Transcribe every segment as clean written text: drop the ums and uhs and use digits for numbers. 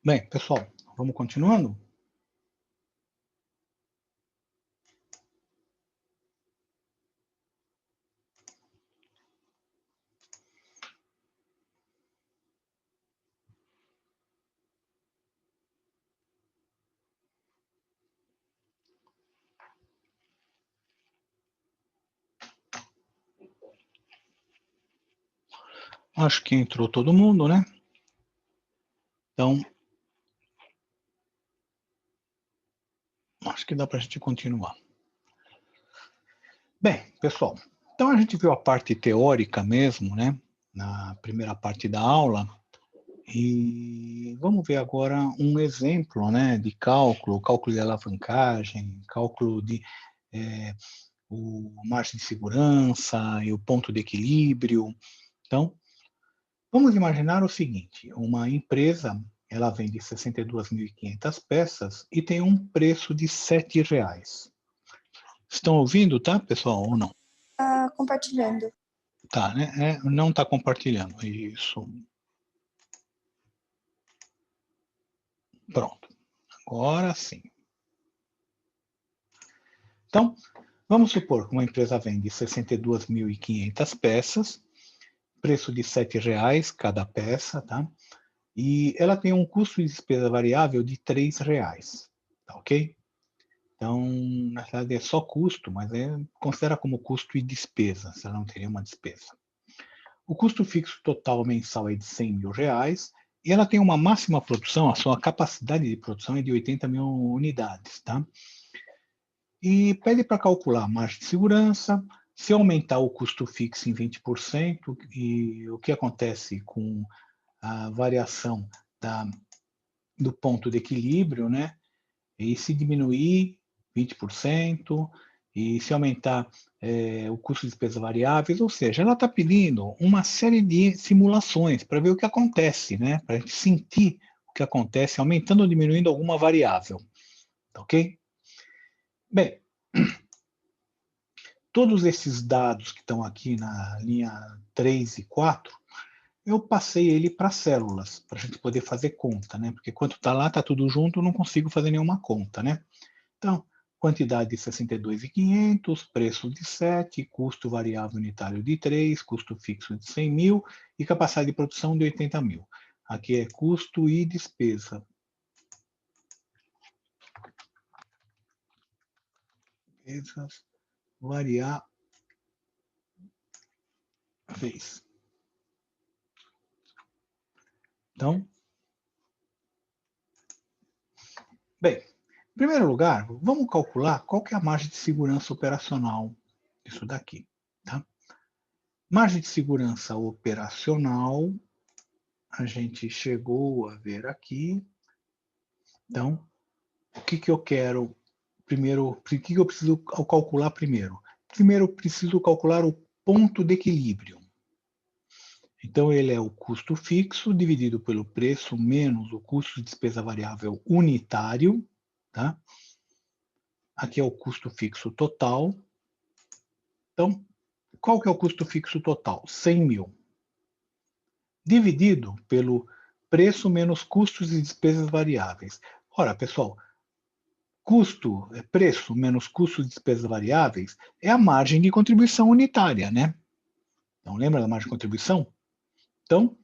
Bem, pessoal, vamos continuando? Acho que entrou todo mundo, né? Então, acho que dá para a gente continuar. Bem, pessoal, então a gente viu a parte teórica mesmo, né? Na primeira parte da aula. E vamos ver agora um exemplo, né? De cálculo de alavancagem, cálculo de o margem de segurança e o ponto de equilíbrio. Então, vamos imaginar o seguinte, uma empresa, ela vende 62.500 peças e tem um preço de R$ 7. Estão ouvindo, tá, pessoal, ou não? Compartilhando. Tá, né? Não está compartilhando. Isso. Pronto. Agora sim. Então, vamos supor que uma empresa vende 62.500 peças, preço de R$ 7 cada peça, tá? E ela tem um custo de despesa variável de R$ 3, tá ok? Então, na verdade, é só custo, mas considera como custo e despesa, se ela não teria uma despesa. O custo fixo total mensal é de R$ 100.000 e ela tem uma máxima produção, a sua capacidade de produção é de 80.000 unidades, tá? E pede para calcular a margem de segurança, se aumentar o custo fixo em 20%, e o que acontece com a variação do ponto de equilíbrio, né? E se diminuir 20%, e se aumentar o custo de despesas variáveis, ou seja, ela está pedindo uma série de simulações para ver o que acontece, né? Para a gente sentir o que acontece, aumentando ou diminuindo alguma variável. Tá ok? Bem, todos esses dados que estão aqui na linha 3 e 4, eu passei ele para células, para a gente poder fazer conta, né? Porque quando está lá, está tudo junto, eu não consigo fazer nenhuma conta, né? Então, quantidade de 62.500, preço de 7, custo variável unitário de 3, custo fixo de 100.000 e capacidade de produção de 80.000. Aqui é custo e despesa. Despesas variáveis. Então, bem, em primeiro lugar, vamos calcular qual que é a margem de segurança operacional disso daqui. Tá? Margem de segurança operacional, a gente chegou a ver aqui. Então, o que eu quero primeiro, o que eu preciso calcular primeiro? Primeiro, eu preciso calcular o ponto de equilíbrio. Então, ele é o custo fixo dividido pelo preço menos o custo de despesa variável unitário. Tá? Aqui é o custo fixo total. Então, qual que é o custo fixo total? 100.000. Dividido pelo preço menos custos e despesas variáveis. Ora, pessoal, preço menos custo de despesas variáveis é a margem de contribuição unitária, né? Então, lembra da margem de contribuição? Então,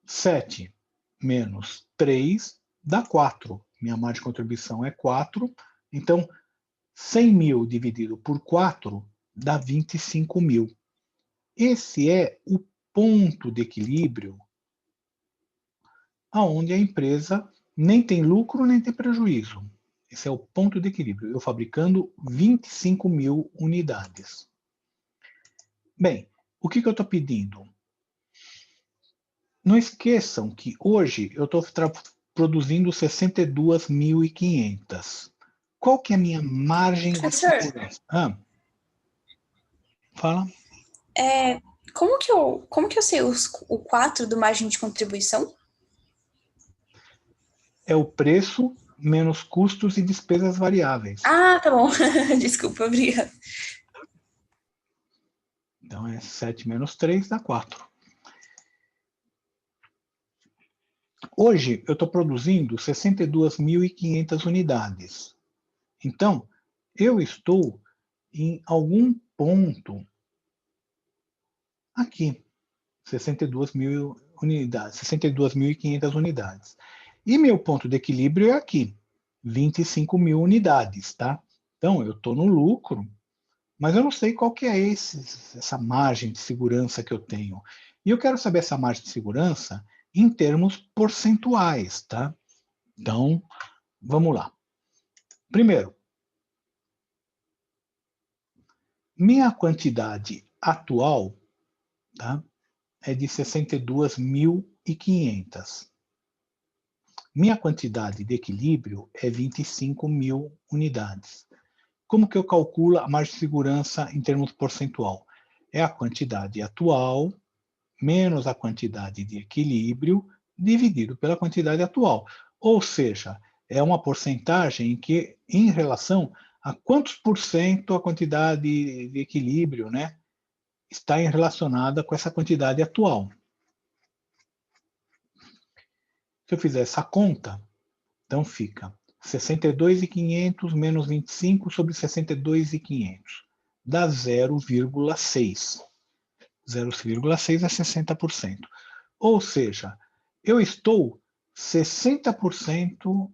7 menos 3 dá 4. Minha margem de contribuição é 4. Então, 100.000 dividido por 4 dá 25.000. Esse é o ponto de equilíbrio aonde a empresa nem tem lucro nem tem prejuízo. Esse é o ponto de equilíbrio. Eu fabricando 25.000 unidades. Bem, o que eu estou pedindo? Não esqueçam que hoje eu estou produzindo 62.500. Qual que é a minha margem de segurança? Fala. Como que eu sei o 4 do margem de contribuição? É o preço menos custos e despesas variáveis. Ah, tá bom. Desculpa, obrigada. Então, é 7 menos 3 dá 4. Hoje, eu estou produzindo 62.500 unidades. Então, eu estou em algum ponto aqui, 62.000 unidades, 62.500 unidades. E meu ponto de equilíbrio é aqui, 25.000 unidades, tá? Então, eu estou no lucro, mas eu não sei qual que é essa margem de segurança que eu tenho. E eu quero saber essa margem de segurança em termos percentuais, tá? Então, vamos lá. Primeiro, minha quantidade atual, tá, é de 62.500. Minha quantidade de equilíbrio é 25.000 unidades. Como que eu calculo a margem de segurança em termos percentual? É a quantidade atual menos a quantidade de equilíbrio dividido pela quantidade atual. Ou seja, é uma porcentagem que, em relação a quantos por cento a quantidade de equilíbrio, né, está relacionada com essa quantidade atual. Se eu fizer essa conta, então fica 62.500 menos 25 sobre 62.500. Dá 0,6. 0,6 é 60%. Ou seja, eu estou 60%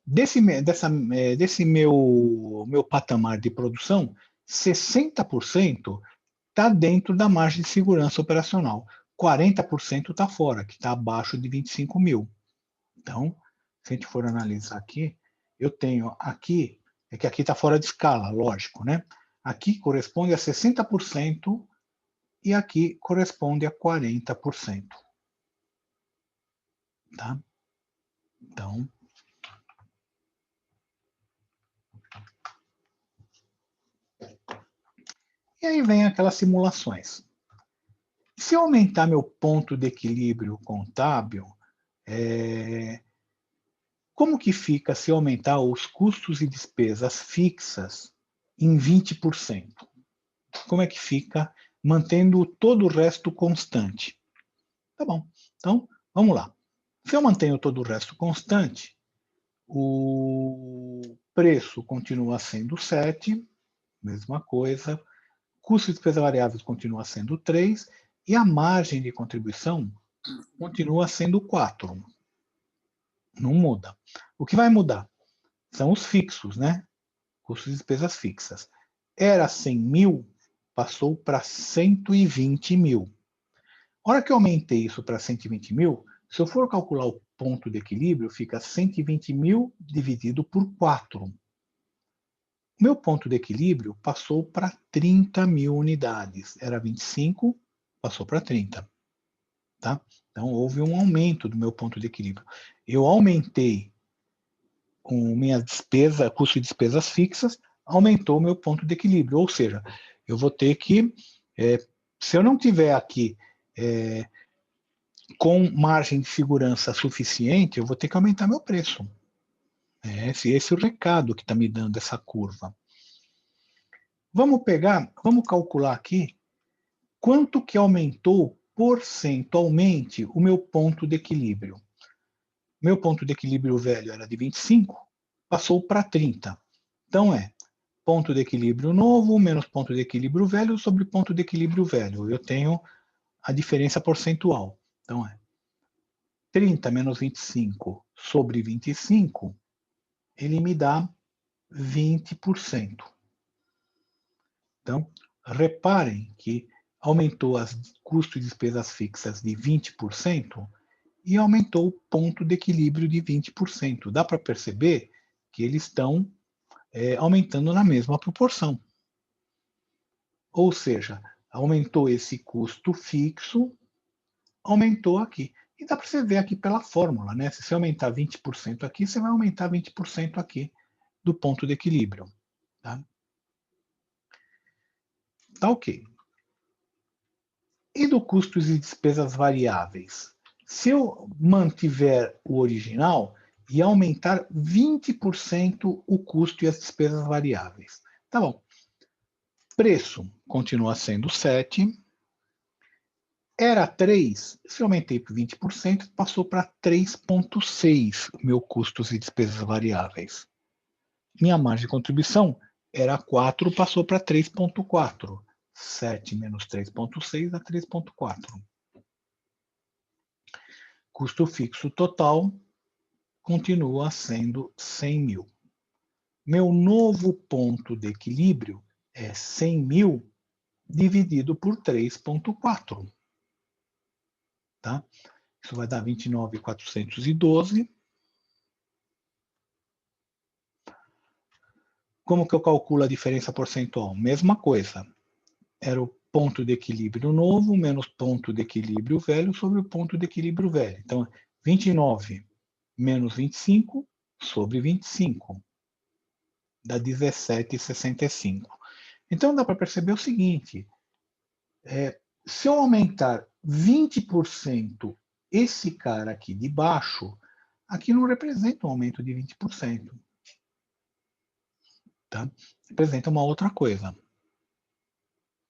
desse meu patamar de produção, 60% está dentro da margem de segurança operacional. 40% está fora, que está abaixo de 25.000. Então, se a gente for analisar aqui, eu tenho aqui, é que aqui está fora de escala, lógico, né? Aqui corresponde a 60% e aqui corresponde a 40%. Tá? Então, e aí vem aquelas simulações. Se eu aumentar meu ponto de equilíbrio contábil, como que fica se eu aumentar os custos e despesas fixas em 20%? Como é que fica mantendo todo o resto constante? Tá bom. Então, vamos lá. Se eu mantenho todo o resto constante, o preço continua sendo 7, mesma coisa. Custo e despesa variáveis continua sendo 3 e a margem de contribuição continua sendo 4. Não muda. O que vai mudar são os fixos, né? Custos e despesas fixas. Era 100.000, passou para 120.000. A hora que eu aumentei isso para 120.000, se eu for calcular o ponto de equilíbrio, fica 120.000 dividido por 4. O meu ponto de equilíbrio passou para 30.000 unidades. Era 25, passou para 30. Tá? Então, houve um aumento do meu ponto de equilíbrio. Eu aumentei com minha despesa, custo de despesas fixas, aumentou o meu ponto de equilíbrio. Ou seja, eu vou ter que, se eu não tiver aqui com margem de segurança suficiente, eu vou ter que aumentar meu preço. Esse é o recado que está me dando essa curva. Vamos calcular aqui quanto que aumentou percentualmente o meu ponto de equilíbrio. Meu ponto de equilíbrio velho era de 25, passou para 30. Então ponto de equilíbrio novo menos ponto de equilíbrio velho sobre ponto de equilíbrio velho. Eu tenho a diferença percentual. Então 30 menos 25 sobre 25, ele me dá 20%. Então, reparem que aumentou as custos e despesas fixas de 20% e aumentou o ponto de equilíbrio de 20%. Dá para perceber que eles estão aumentando na mesma proporção. Ou seja, aumentou esse custo fixo, aumentou aqui. E dá para você ver aqui pela fórmula, né? Se você aumentar 20% aqui, você vai aumentar 20% aqui do ponto de equilíbrio. Tá? Tá ok. E do custos e despesas variáveis? Se eu mantiver o original e aumentar 20% o custo e as despesas variáveis. Tá bom. Preço continua sendo 7. Era 3, se eu aumentei por 20%, passou para 3,6 meu custos e despesas variáveis. Minha margem de contribuição era 4, passou para 3,4. 7 menos 3,6 dá 3,4. Custo fixo total continua sendo 100 mil. Meu novo ponto de equilíbrio é 100 mil dividido por 3,4. Tá? Isso vai dar 29.412. Como que eu calculo a diferença percentual? Mesma coisa. Era o ponto de equilíbrio novo menos ponto de equilíbrio velho sobre o ponto de equilíbrio velho. Então, 29 menos 25 sobre 25. Dá 17,65. Então, dá para perceber o seguinte. Se eu aumentar 20% esse cara aqui de baixo, aqui não representa um aumento de 20%. Tá? Representa uma outra coisa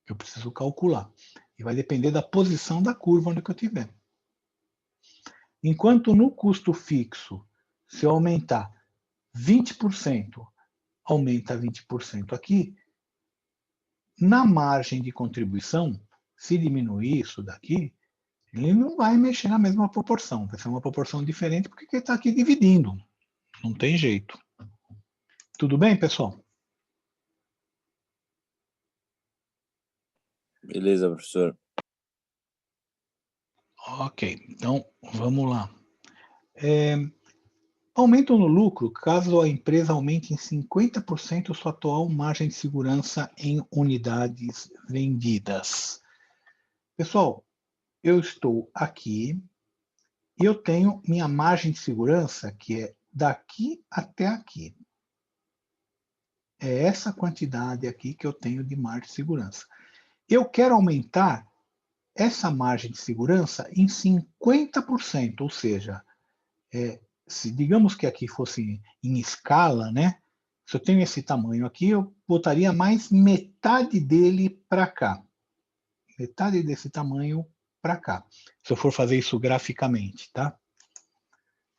que eu preciso calcular. E vai depender da posição da curva onde eu estiver. Enquanto no custo fixo, se eu aumentar 20%, aumenta 20% aqui, na margem de contribuição, se diminuir isso daqui, ele não vai mexer na mesma proporção. Vai ser uma proporção diferente porque ele está aqui dividindo. Não tem jeito. Tudo bem, pessoal? Beleza, professor. Ok, então vamos lá. Aumento no lucro caso a empresa aumente em 50% sua atual margem de segurança em unidades vendidas. Pessoal, eu estou aqui e eu tenho minha margem de segurança que é daqui até aqui. É essa quantidade aqui que eu tenho de margem de segurança. Eu quero aumentar essa margem de segurança em 50%, ou seja, se digamos que aqui fosse em escala, né? Se eu tenho esse tamanho aqui, eu botaria mais metade dele para cá. Metade desse tamanho para cá. Se eu for fazer isso graficamente, tá?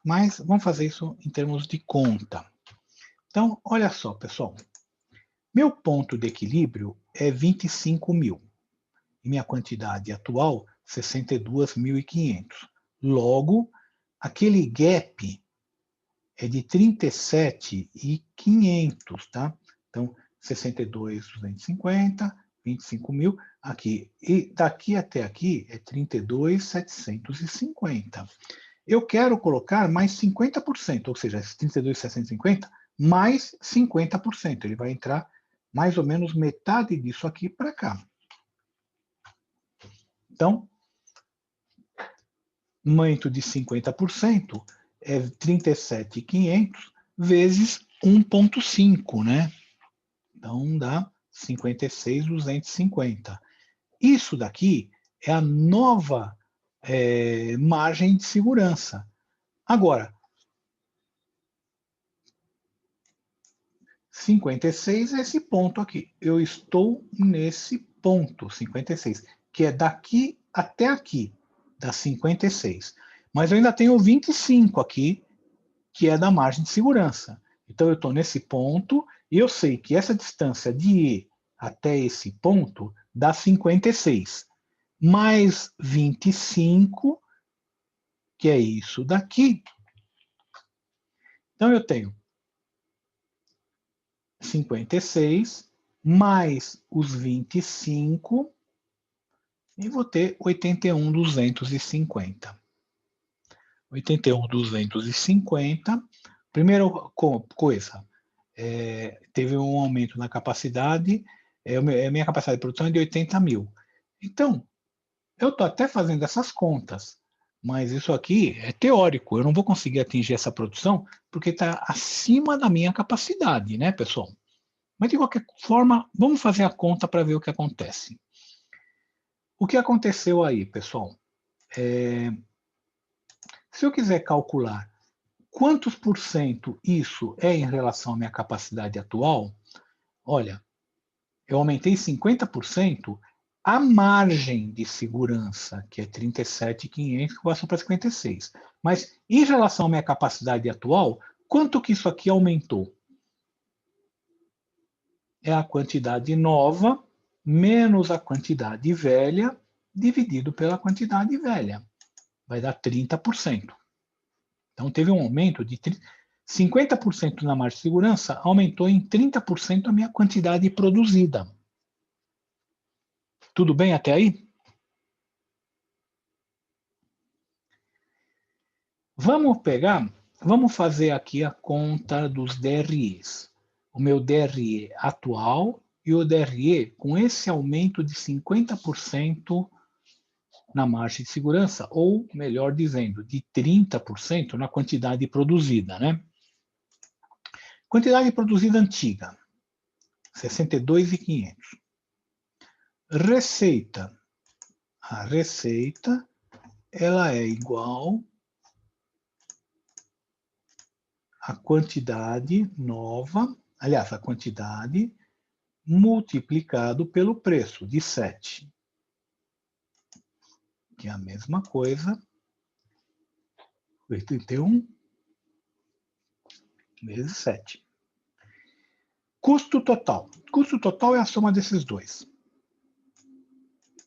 Mas vamos fazer isso em termos de conta. Então, olha só, pessoal. Meu ponto de equilíbrio é 25 mil. E minha quantidade atual, 62.500. Logo, aquele gap é de 37.500, tá? Então, 62.250, 25 mil, aqui. E daqui até aqui é 32.750. Eu quero colocar mais 50%, ou seja, 32.750 mais 50%. Ele vai entrar mais ou menos metade disso aqui para cá. Então, aumento de 50% é 37.500 vezes 1,5, né? Então, dá 56.250. Isso daqui é a nova margem de segurança. Agora, 56 é esse ponto aqui. Eu estou nesse ponto, 56, que é daqui até aqui, dá 56. Mas eu ainda tenho 25 aqui, que é da margem de segurança. Então, eu estou nesse ponto e eu sei que essa distância de E até esse ponto dá 56. Mais 25, que é isso daqui. Então, eu tenho 56 mais os 25 e vou ter 81.250. 81.250. Primeira coisa, teve um aumento na capacidade, a minha capacidade de produção é de 80 mil. Então, eu estou até fazendo essas contas, mas isso aqui é teórico, eu não vou conseguir atingir essa produção porque está acima da minha capacidade, né, pessoal? Mas, de qualquer forma, vamos fazer a conta para ver o que acontece. O que aconteceu aí, pessoal? Se eu quiser calcular quantos por cento isso é em relação à minha capacidade atual, olha, eu aumentei 50%, a margem de segurança, que é 37.500, que passou para 56. Mas, em relação à minha capacidade atual, quanto que isso aqui aumentou? É a quantidade nova menos a quantidade velha dividido pela quantidade velha. Vai dar 30%. Então, teve um aumento de 50% na margem de segurança, aumentou em 30% a minha quantidade produzida. Tudo bem até aí? Vamos fazer aqui a conta dos DREs. O meu DRE atual e o DRE com esse aumento de 50% na margem de segurança, ou, melhor dizendo, de 30% na quantidade produzida, né? Quantidade produzida antiga, 62.500. Receita. A receita, ela é igual à quantidade nova, aliás, a quantidade multiplicado pelo preço, de 7. Que é a mesma coisa, 81 vezes 7. Custo total. Custo total é a soma desses dois.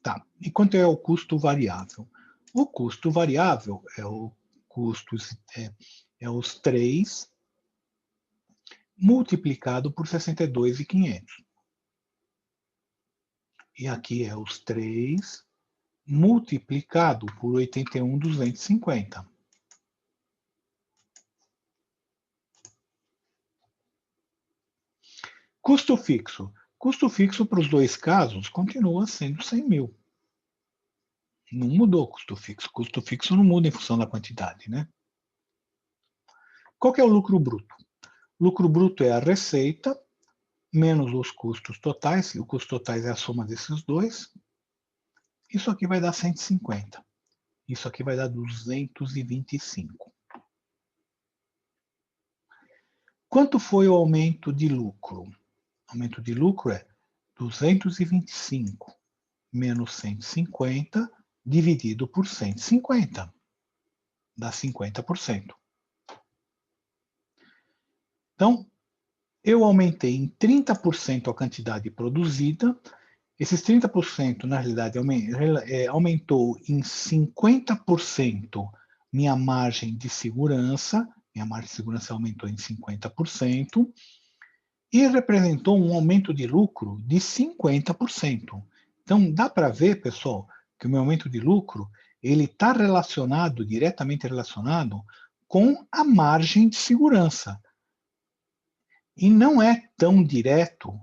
Tá. E quanto é o custo variável? O custo variável é o custo, é os 3 multiplicado por 62.500. E aqui é os 3 multiplicado por 81.250. Custo fixo. Custo fixo para os dois casos continua sendo 100 mil. Não mudou o custo fixo. Custo fixo não muda em função da quantidade, né? Qual que é o lucro bruto? Lucro bruto é a receita menos os custos totais. O custo totais é a soma desses dois. Isso aqui vai dar 150. Isso aqui vai dar 225. Quanto foi o aumento de lucro? O aumento de lucro é 225 menos 150 dividido por 150. Dá 50%. Então, eu aumentei em 30% a quantidade produzida. Esses 30%, na realidade, aumentou em 50% minha margem de segurança. Minha margem de segurança aumentou em 50%. E representou um aumento de lucro de 50%. Então, dá para ver, pessoal, que o meu aumento de lucro ele está relacionado, diretamente relacionado, com a margem de segurança. E não é tão direto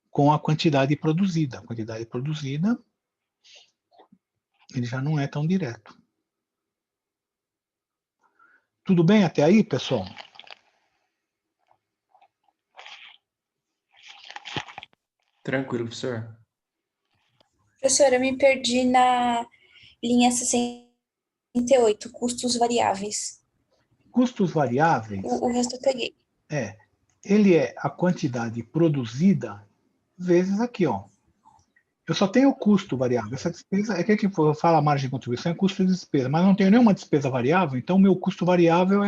com a quantidade produzida. A quantidade produzida ele já não é tão direto. Tudo bem até aí, pessoal? Tranquilo, professor. Professora, eu me perdi na linha 68, custos variáveis. Custos variáveis, O resto eu peguei. ele é a quantidade produzida vezes aqui, ó. Eu só tenho o custo variável. Essa despesa, é que aqui fala a margem de contribuição, é custo de despesa, mas não tenho nenhuma despesa variável, então o meu custo variável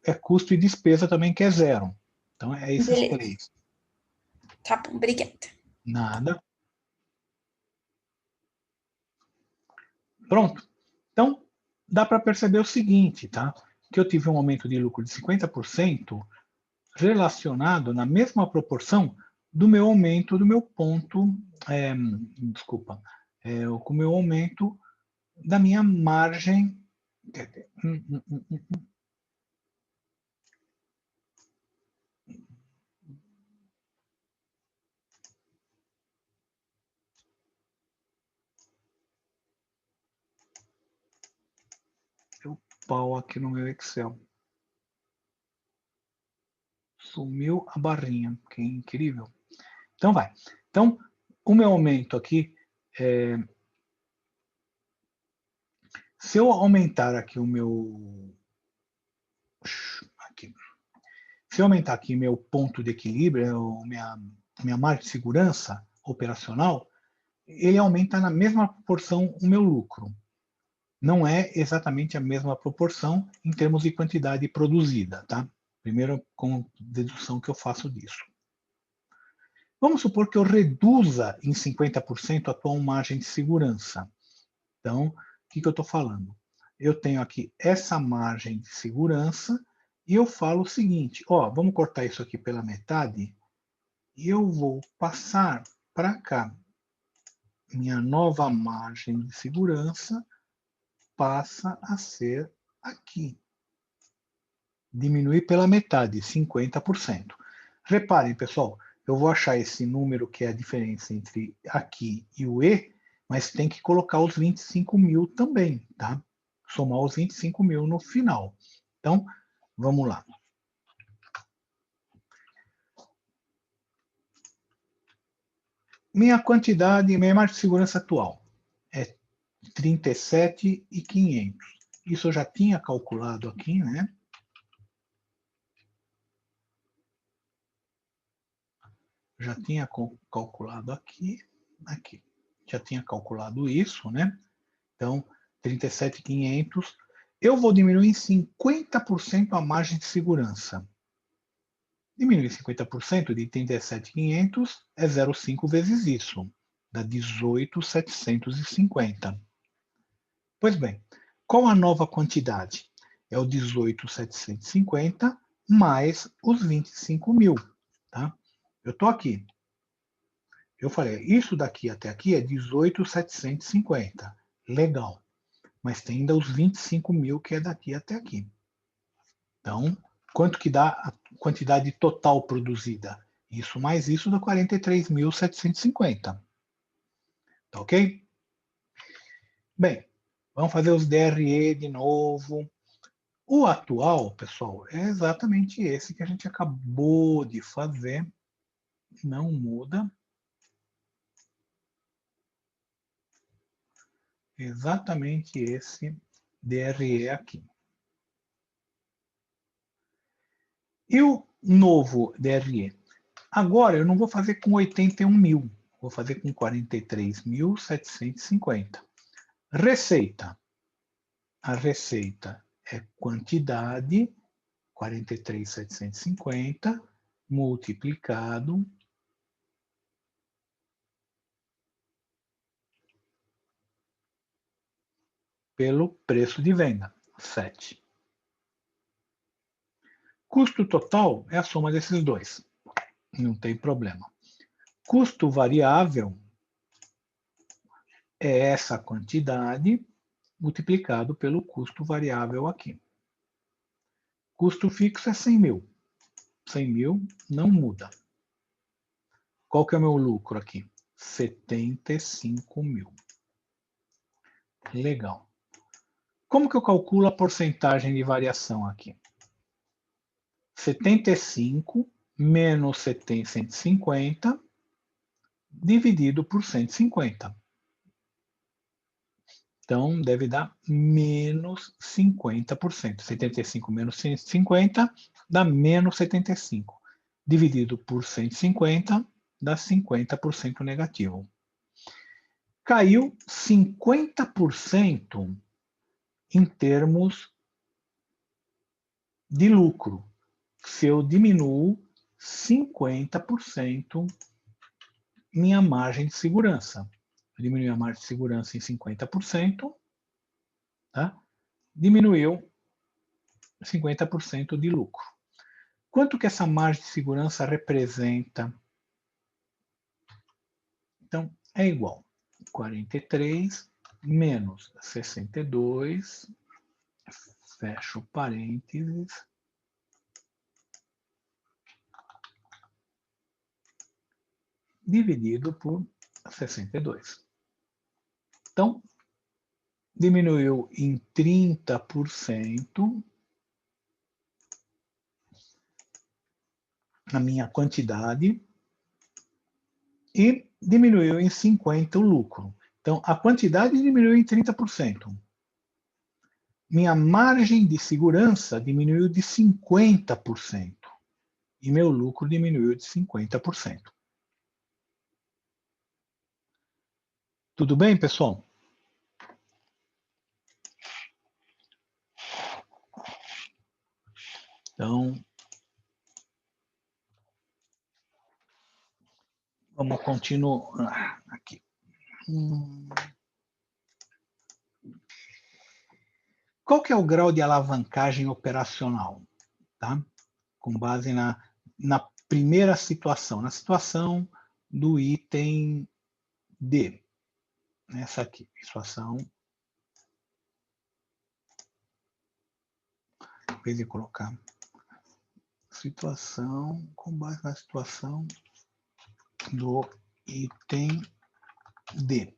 é custo e despesa também, que é zero. Então é esses Beleza. três. Tá bom, obrigada. Nada. Pronto. Então, dá para perceber o seguinte, tá? Que eu tive um aumento de lucro de 50% relacionado na mesma proporção do meu aumento do meu ponto, desculpa, com o meu aumento da minha margem. Deu pau aqui no meu Excel. Sumiu a barrinha, que incrível. Então vai. Então, o meu aumento aqui, se eu aumentar aqui o meu... Aqui. Se eu aumentar aqui meu ponto de equilíbrio, minha margem de segurança operacional, ele aumenta na mesma proporção o meu lucro. Não é exatamente a mesma proporção em termos de quantidade produzida, tá? Primeiro, com dedução que eu faço disso. Vamos supor que eu reduza em 50% a atual margem de segurança. Então, o que eu estou falando? Eu tenho aqui essa margem de segurança e eu falo o seguinte, ó, vamos cortar isso aqui pela metade e eu vou passar para cá. Minha nova margem de segurança passa a ser aqui. Diminuir pela metade, 50%. Reparem, pessoal, eu vou achar esse número que é a diferença entre aqui e o E, mas tem que colocar os 25 mil também, tá? Somar os 25 mil no final. Então, vamos lá. Minha quantidade, minha margem de segurança atual é 37.500. Isso eu já tinha calculado aqui, né? Já tinha calculado aqui. Já tinha calculado isso, né? Então, 37.500. Eu vou diminuir em 50% a margem de segurança. Diminuir 50% de 37.500 é 0,5 vezes isso. Dá 18.750. Pois bem, qual a nova quantidade? É o 18.750 mais os 25 mil. Tá? Eu estou aqui. Eu falei, isso daqui até aqui é 18.750. Legal. Mas tem ainda os 25 mil que é daqui até aqui. Então, quanto que dá a quantidade total produzida? Isso mais isso dá 43.750. Tá ok? Bem, vamos fazer os DRE de novo. O atual, pessoal, é exatamente esse que a gente acabou de fazer. Não muda. Exatamente esse DRE aqui. E o novo DRE? Agora eu não vou fazer com 81 mil, vou fazer com 43.750. Receita. A receita é quantidade, 43.750, multiplicado pelo preço de venda, 7. Custo total é a soma desses dois. Não tem problema. Custo variável é essa quantidade multiplicado pelo custo variável aqui. Custo fixo é 100 mil. 100 mil não muda. Qual que é o meu lucro aqui? 75 mil. Legal. Como que eu calculo a porcentagem de variação aqui? 75 menos 150 dividido por 150. Então, deve dar menos 50%. 75 menos 150 dá menos 75. Dividido por 150 dá 50% negativo. Caiu 50% em termos de lucro. Se eu diminuo 50% minha margem de segurança. Eu diminui a margem de segurança em 50%, tá? Diminuiu 50% de lucro. Quanto que essa margem de segurança representa? Então, é igual. 43 menos 62, fecho parênteses, dividido por 62. Então, diminuiu em 30% a minha quantidade e diminuiu em 50% o lucro. Então, a quantidade diminuiu em 30%. Minha margem de segurança diminuiu de 50%. E meu lucro diminuiu de 50%. Tudo bem, pessoal? Então, vamos continuar aqui. Qual que é o grau de alavancagem operacional? Tá? Com base na primeira situação, na situação do item D. Essa aqui, situação. Em vez de colocar situação, com base na situação do item D.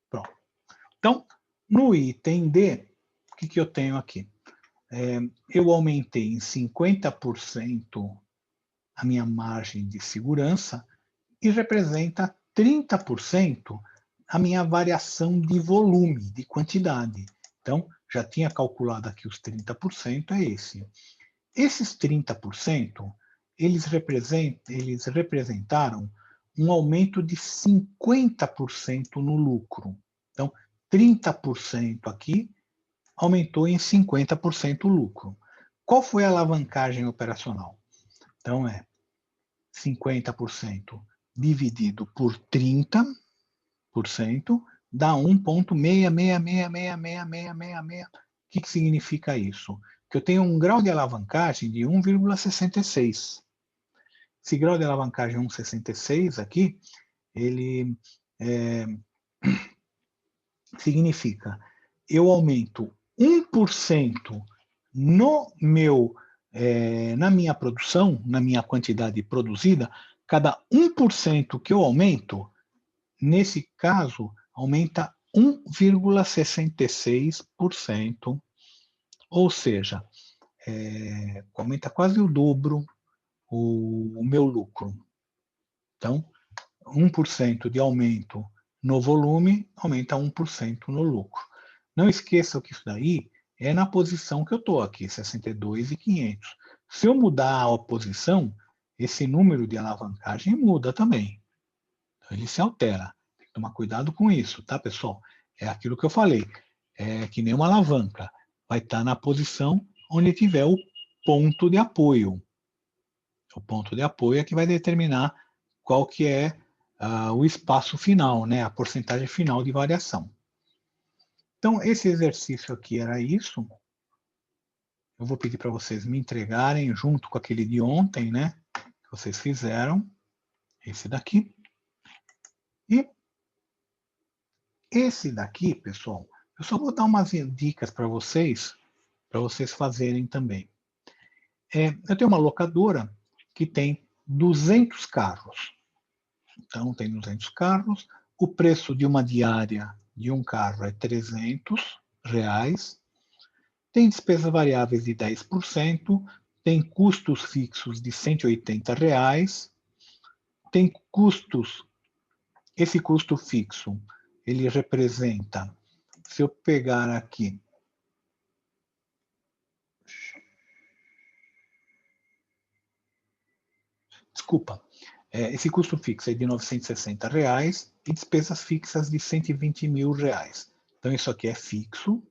Pronto. Então, no item D, o que eu tenho aqui? Eu aumentei em 50% a minha margem de segurança e representa 30% a minha variação de volume, de quantidade. Então, já tinha calculado aqui os 30%, é esse. Esses 30%, eles representaram um aumento de 50% no lucro. Então, 30% aqui aumentou em 50% o lucro. Qual foi a alavancagem operacional? Então, é 50% dividido por 30%, dá 1,6666666. O que significa isso? Que eu tenho um grau de alavancagem de 1,66. Esse grau de alavancagem 1,66 aqui, ele significa eu aumento 1% na minha produção, na minha quantidade produzida, cada 1% que eu aumento, nesse caso, aumenta 1,66%, ou seja, aumenta quase o dobro o meu lucro. Então, 1% de aumento no volume aumenta 1% no lucro. Não esqueçam que isso daí é na posição que eu estou aqui, 62.500. Se eu mudar a posição, esse número de alavancagem muda também. Então, ele se altera. Tem que tomar cuidado com isso, tá, pessoal? É aquilo que eu falei. É que nem uma alavanca. Vai estar na posição onde tiver o ponto de apoio. O ponto de apoio é que vai determinar qual que é o espaço final, né, a porcentagem final de variação. Então, esse exercício aqui era isso. Eu vou pedir para vocês me entregarem junto com aquele de ontem, né, que vocês fizeram. Esse daqui. E esse daqui, pessoal, eu só vou dar umas dicas para vocês fazerem também. Eu tenho uma locadora que tem 200 carros. Então, tem 200 carros. O preço de uma diária de um carro é R$300. Tem despesas variáveis de 10%. Tem custos fixos de R$180. Tem custos. Esse custo fixo, ele representa, se eu pegar aqui, desculpa, esse custo fixo é de R$960 e despesas fixas de R$120 mil. Então, isso aqui é fixo.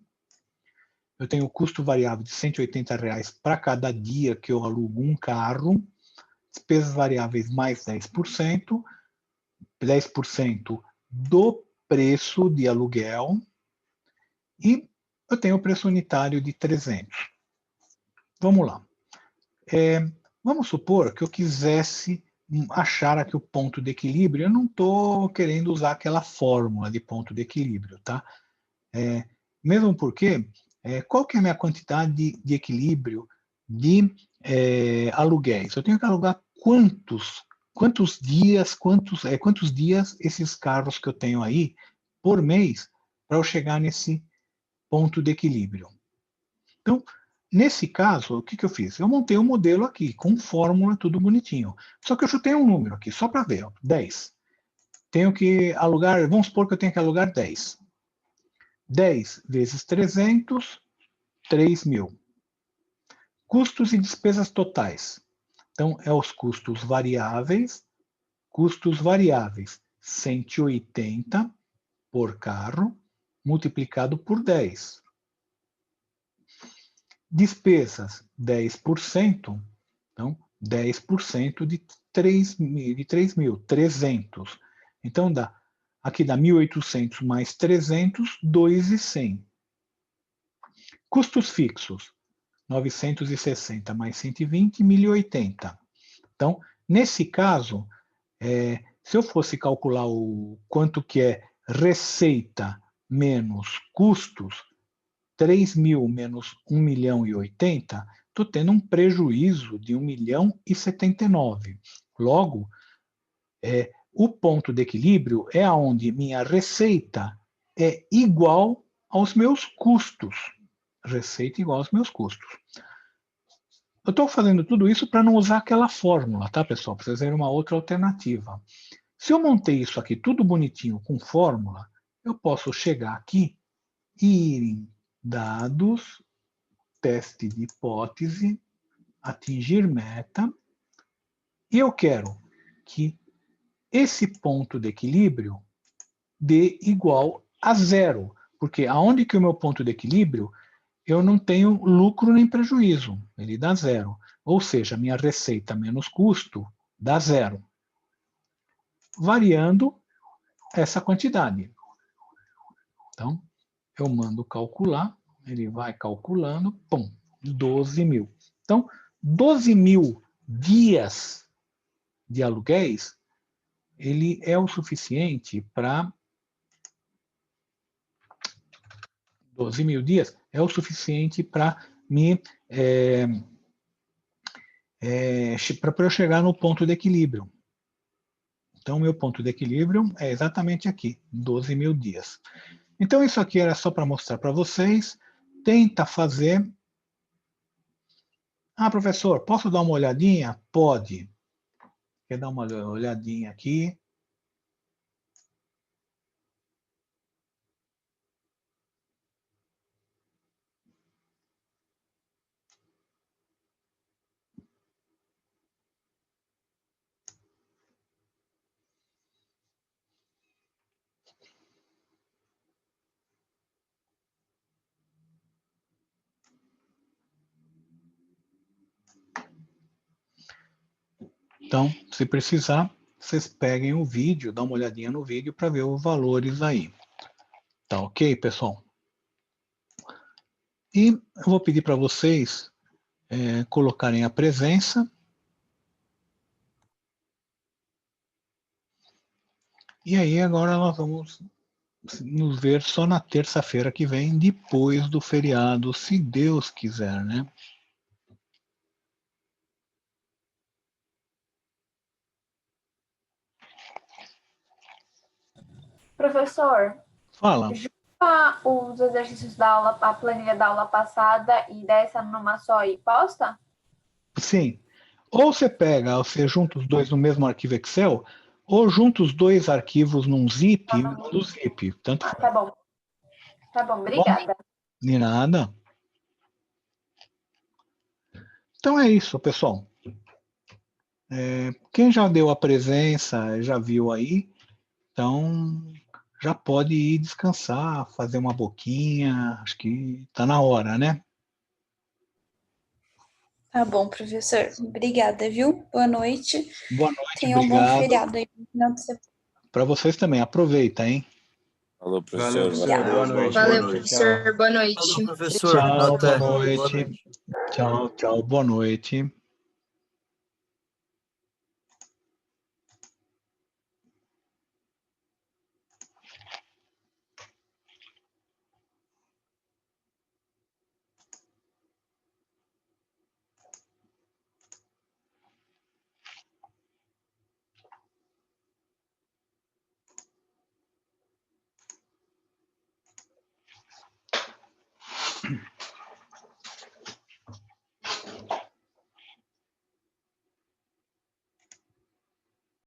Eu tenho o custo variável de R$180 para cada dia que eu alugo um carro, despesas variáveis mais 10%, 10% do preço de aluguel, e eu tenho o preço unitário de 300. Vamos lá. Vamos supor que eu quisesse achar aqui o ponto de equilíbrio. Eu não estou querendo usar aquela fórmula de ponto de equilíbrio, tá? Mesmo porque, qual que é a minha quantidade de equilíbrio de aluguéis? Eu tenho que alugar quantos dias esses carros que eu tenho aí por mês para eu chegar nesse ponto de equilíbrio. Então, nesse caso, o que eu fiz? Eu montei um modelo aqui, com fórmula, tudo bonitinho. Só que eu chutei um número aqui, só para ver, ó, 10. Tenho que alugar, vamos supor que eu tenho que alugar 10. 10 vezes 300, 3 mil. Custos e despesas totais. Então, é os custos variáveis 180 por carro, multiplicado por 10. Despesas, 10%. Então, 10% de 3.300. Então, aqui dá 1.800 mais 300, 2.100. Custos fixos, 960 mais 120, 1.080. Então, nesse caso, se eu fosse calcular o quanto que é receita menos custos, 3.000 menos 1.080, estou tendo um prejuízo de 1.079. Logo, o ponto de equilíbrio é onde minha receita é igual aos meus custos. Receita igual aos meus custos. Eu estou fazendo tudo isso para não usar aquela fórmula, tá, pessoal? Para vocês verem uma outra alternativa. Se eu montei isso aqui tudo bonitinho com fórmula, eu posso chegar aqui e ir em dados, teste de hipótese, atingir meta, e eu quero que esse ponto de equilíbrio dê igual a 0, porque aonde que é o meu ponto de equilíbrio, eu não tenho lucro nem prejuízo, ele dá 0. Ou seja, minha receita menos custo dá 0. Variando essa quantidade. Então, eu mando calcular, ele vai calculando, pum, 12.000. Então, 12.000 dias de aluguéis, ele é o suficiente para 12.000 dias é o suficiente para para eu chegar no ponto de equilíbrio. Então, meu ponto de equilíbrio é exatamente aqui, 12.000 dias. Então, isso aqui era só para mostrar para vocês. Tenta fazer. Ah, professor, posso dar uma olhadinha? Pode. Quer dar uma olhadinha aqui? Então, se precisar, vocês peguem o vídeo, dá uma olhadinha no vídeo para ver os valores aí. Tá ok, pessoal? E eu vou pedir para vocês colocarem a presença. E aí agora nós vamos nos ver só na terça-feira que vem, depois do feriado, se Deus quiser, né? Professor, Fala. junta os exercícios da aula, a planilha da aula passada e dessa numa só e posta? Sim. Ou você junta os dois no mesmo arquivo Excel, ou junta os dois arquivos num zip e manda o zip. Tanto faz. Tá bom. Tá bom, obrigada. De nada. Então é isso, pessoal. Quem já deu a presença, já viu aí, então já pode ir descansar, fazer uma boquinha, acho que está na hora, né? Tá bom, professor. Obrigada, viu? Boa noite. Boa noite, Tenha um bom obrigado. feriado aí no final de semana. Para vocês também, aproveita, hein? Falou, professor. Valeu, professor. Boa noite. Valeu, Boa noite. professor. Boa noite. Falou, professor. Tchau, Até. boa noite. Tchau, boa noite.